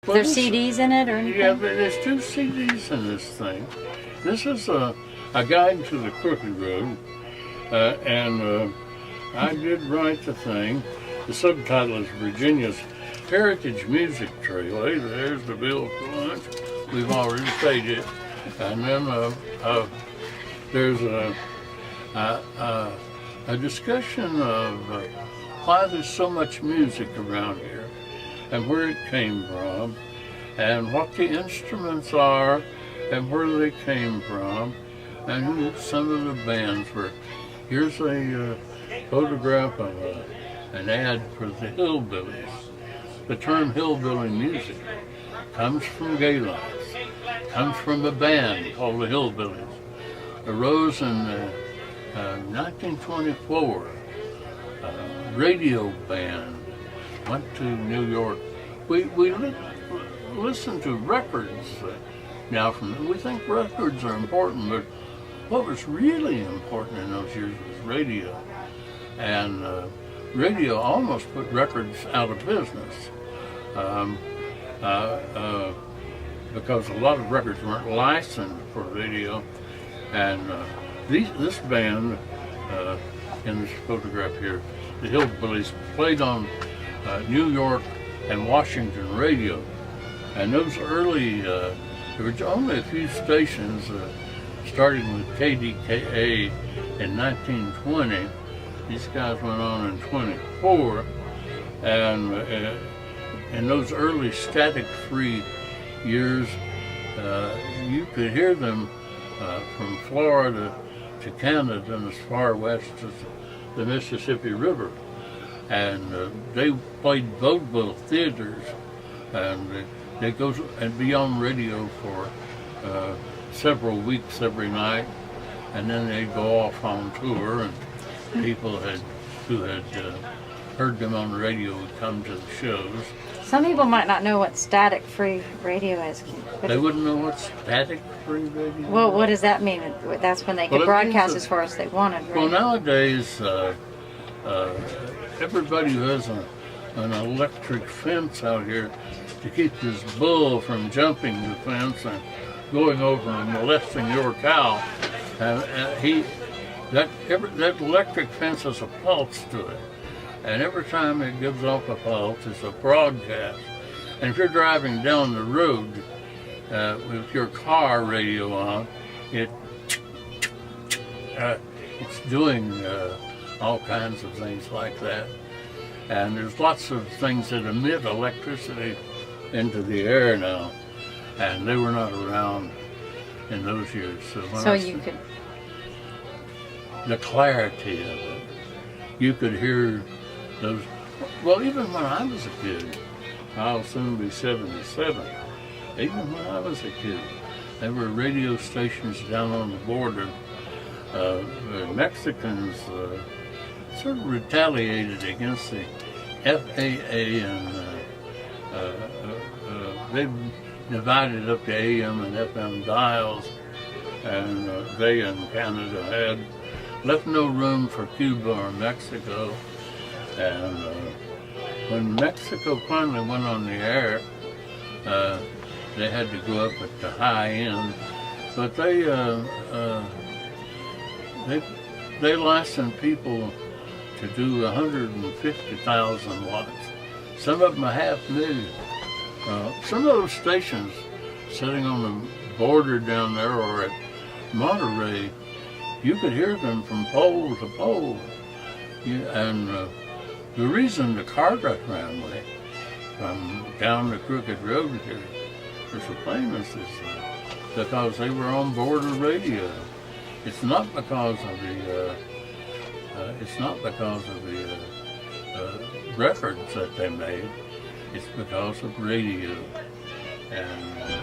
Well, there's CDs in it or anything? Yeah, there's 2 CDs in this thing. This is a guide to the Crooked Road, and I did write the thing. The subtitle is Virginia's Heritage Music Trail. Hey, there's the bill for lunch. We've already paid it. And then there's a discussion of why there's so much music around here and where it came from and what the instruments are and where they came from and who some of the bands were. Here's a photograph of an ad for the hillbillies. The term hillbilly music comes from Galax, comes from a band called the Hillbillies. Arose in 1924. Radio band went to New York. We listen to records now we think records are important, but what was really important in those years was radio. And radio almost put records out of business because a lot of records weren't licensed for radio. And this band in this photograph here, the Hillbillies, played on New York and Washington radio. And those early, there were only a few stations, starting with KDKA in 1920. These guys went on in 24, and in those early static-free years, you could hear them from Florida to Canada and as far west as the Mississippi River. And they played vaudeville theaters, and they go and be on radio for several weeks every night, and then they'd go off on tour, and people who had heard them on the radio would come to the shows. Some people might not know what static-free radio is. They wouldn't know what static-free radio is. Well, what does that mean? That's when they could broadcast as far as they wanted, right? Well, nowadays, everybody who has an electric fence out here to keep this bull from jumping the fence and going over and molesting your cow, that electric fence has a pulse to it. And every time it gives off a pulse, it's a broadcast. And if you're driving down the road with your car radio on, it's doing all kinds of things like that. And there's lots of things that emit electricity into the air now, and they were not around in those years. So you could... The clarity of it, you could hear those. Well, even when I was a kid, I'll soon be 77. Even when I was a kid, there were radio stations down on the border. The Mexicans sort of retaliated against the FAA, and they divided up the AM and FM dials, and they in Canada had left no room for Cuba or Mexico. And when Mexico finally went on the air, they had to go up at the high end, but they licensed people to do 150,000 watts. Some of them 500,000. Some of those stations sitting on the border down there or at Monterey, you could hear them from pole to pole. And the reason the car got ran away from down the Crooked Road here for so famous is because they were on border radio. It's not because of the records that they made. It's because of radio. And